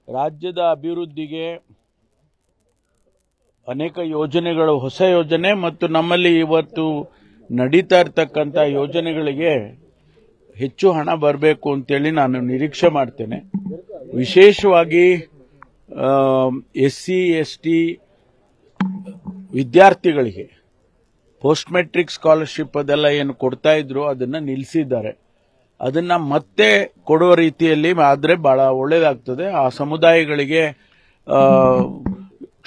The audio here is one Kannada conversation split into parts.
ರಾಜ್ಯದ ಅಭಿವೃದ್ಧಿಗೆ ಅನೇಕ ಯೋಜನೆಗಳು, ಹೊಸ ಯೋಜನೆ ಮತ್ತು ನಮ್ಮಲ್ಲಿ ಇವತ್ತು ನಡೀತಾ ಇರತಕ್ಕಂಥ ಯೋಜನೆಗಳಿಗೆ ಹೆಚ್ಚು ಹಣ ಬರಬೇಕು ಅಂತೇಳಿ ನಾನು ನಿರೀಕ್ಷೆ ಮಾಡ್ತೇನೆ. ವಿಶೇಷವಾಗಿ SC ST ವಿದ್ಯಾರ್ಥಿಗಳಿಗೆ ಪೋಸ್ಟ್ ಮೆಟ್ರಿಕ್ ಸ್ಕಾಲರ್ಶಿಪ್ ಅದೆಲ್ಲ ಏನು ಕೊಡ್ತಾ ಇದ್ರು ಅದನ್ನ ನಿಲ್ಲಿಸಿದ್ದಾರೆ. ಅದನ್ನ ಮತ್ತೆ ಕೊಡುವ ರೀತಿಯಲ್ಲಿ ಆದರೆ ಬಹಳ ಒಳ್ಳೆಯದಾಗ್ತದೆ. ಆ ಸಮುದಾಯಗಳಿಗೆ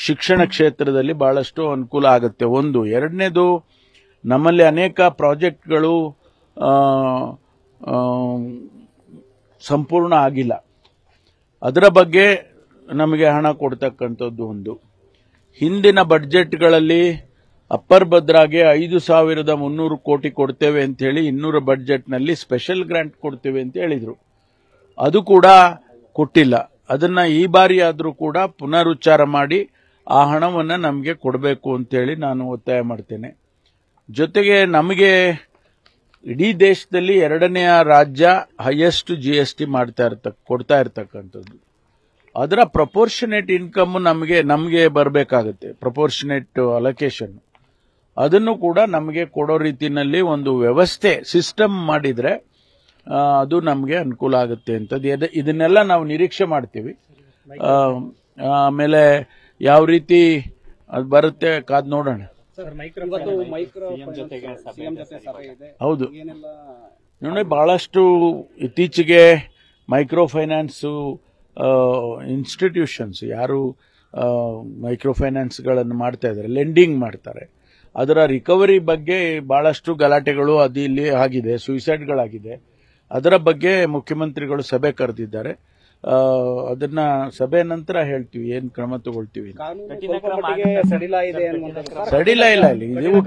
ಶಿಕ್ಷಣ ಕ್ಷೇತ್ರದಲ್ಲಿ ಬಹಳಷ್ಟು ಅನುಕೂಲ ಆಗುತ್ತೆ. ಒಂದು. ಎರಡನೇದು, ನಮ್ಮಲ್ಲಿ ಅನೇಕ ಪ್ರಾಜೆಕ್ಟ್ಗಳು ಸಂಪೂರ್ಣ ಆಗಿಲ್ಲ. ಅದರ ಬಗ್ಗೆ ನಮಗೆ ಹಣ ಕೊಡ್ತಕ್ಕಂಥದ್ದು ಒಂದು. ಹಿಂದಿನ ಬಡ್ಜೆಟ್ಗಳಲ್ಲಿ ಅಪ್ಪರ್ ಭದ್ರಾಗೆ 5,300 ಕೋಟಿ ಕೊಡ್ತೇವೆ ಅಂತ ಹೇಳಿ 200 ಬಡ್ಜೆಟ್ನಲ್ಲಿ ಸ್ಪೆಷಲ್ ಗ್ರಾಂಟ್ ಕೊಡ್ತೇವೆ ಅಂತ ಹೇಳಿದ್ರು. ಅದು ಕೂಡ ಕೊಟ್ಟಿಲ್ಲ. ಅದನ್ನ ಈ ಬಾರಿ ಆದರೂ ಕೂಡ ಪುನರುಚ್ಚಾರ ಮಾಡಿ ಆ ಹಣವನ್ನು ನಮಗೆ ಕೊಡಬೇಕು ಅಂತೇಳಿ ನಾನು ಒತ್ತಾಯ ಮಾಡ್ತೇನೆ. ಜೊತೆಗೆ ನಮಗೆ ಇಡೀ ದೇಶದಲ್ಲಿ 2ನೇ ರಾಜ್ಯ ಹೈಯೆಸ್ಟ್ GST ಕೊಡ್ತಾ ಇರ್ತಕ್ಕಂಥದ್ದು. ಅದರ ಪ್ರಪೋರ್ಷನೇಟ್ ಇನ್ಕಮ್ ನಮಗೆ ಬರಬೇಕಾಗುತ್ತೆ. ಪ್ರಪೋರ್ಷನೇಟ್ ಅಲೋಕೇಶನ್ ಅದನ್ನು ಕೂಡ ನಮಗೆ ಕೊಡೋ ರೀತಿಯಲ್ಲಿ ಒಂದು ವ್ಯವಸ್ಥೆ, ಸಿಸ್ಟಮ್ ಮಾಡಿದ್ರೆ ಅದು ನಮಗೆ ಅನುಕೂಲ ಆಗುತ್ತೆ ಅಂತದ್ದು. ಇದನ್ನೆಲ್ಲ ನಾವು ನಿರೀಕ್ಷೆ ಮಾಡ್ತೀವಿ. ಆಮೇಲೆ ಯಾವ ರೀತಿ ಅದು ಬರುತ್ತೆ ಕಾದ್ ನೋಡೋಣ. ಹೌದು ನೋಡಿ, ಬಹಳಷ್ಟು ಇತ್ತೀಚೆಗೆ ಮೈಕ್ರೋ ಫೈನಾನ್ಸ್ ಇನ್ಸ್ಟಿಟ್ಯೂಷನ್ಸ್ ಯಾರು ಮೈಕ್ರೋ ಫೈನಾನ್ಸ್ಗಳನ್ನು ಮಾಡ್ತಾ ಇದ್ದಾರೆ, ಲೆಂಡಿಂಗ್ ಮಾಡ್ತಾರೆ, ಅದರ ರಿಕವರಿ ಬಗ್ಗೆ ಬಹಳಷ್ಟು ಗಲಾಟೆಗಳು ಅದು ಇಲ್ಲಿ ಆಗಿದೆ, ಸುಯಿಸೈಡ್ಗಳಾಗಿದೆ. ಅದರ ಬಗ್ಗೆ ಮುಖ್ಯಮಂತ್ರಿಗಳು ಸಭೆ ಕರೆದಿದ್ದಾರೆ. ಅದನ್ನ ಸಭೆ ನಂತರ ಹೇಳ್ತೀವಿ ಏನ್ ಕ್ರಮ ತಗೊಳ್ತೀವಿ. ಸಡಿಲ ಇಲ್ಲ. ಇದು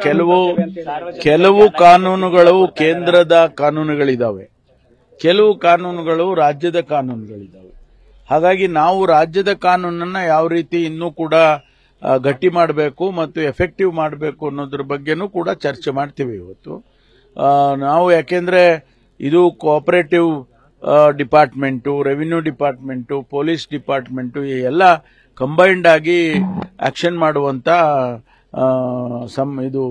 ಕೆಲವು ಕಾನೂನುಗಳು ಕೇಂದ್ರದ ಕಾನೂನುಗಳಿದಾವೆ, ಕೆಲವು ಕಾನೂನುಗಳು ರಾಜ್ಯದ ಕಾನೂನುಗಳಿದಾವೆ. ಹಾಗಾಗಿ ನಾವು ರಾಜ್ಯದ ಕಾನೂನನ್ನ ಯಾವ ರೀತಿ ಇನ್ನೂ ಕೂಡ ಗಟ್ಟಿ ಮಾಡಬೇಕು ಮತ್ತು ಎಫೆಕ್ಟಿವ್ ಮಾಡಬೇಕು ಅನ್ನೋದ್ರ ಬಗ್ಗೆನೂ ಕೂಡ ಚರ್ಚೆ ಮಾಡ್ತೀವಿ ಇವತ್ತು ನಾವು. ಯಾಕೆಂದ್ರೆ ಇದು cooperative department, revenue department, police department ಎಲ್ಲ ಕಂಬೈನ್ಡ್ ಆಗಿ ಆಕ್ಷನ್ ಮಾಡುವಂತ ಇದು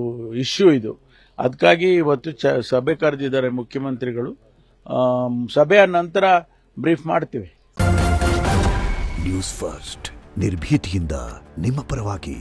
ಇಶ್ಯೂ ಇದು. ಅದಕ್ಕಾಗಿ ಇವತ್ತು ಸಭೆ ಕರೆದಿದ್ದಾರೆ ಮುಖ್ಯಮಂತ್ರಿಗಳು. ಸಭೆಯ ನಂತರ ಬ್ರೀಫ್ ಮಾಡ್ತೀವಿ. ನ್ಯೂಸ್ ಫಸ್ಟ್, ನಿರ್ಭೀತಿಯಿಂದ ನಿಮ್ಮ ಪರವಾಗಿ.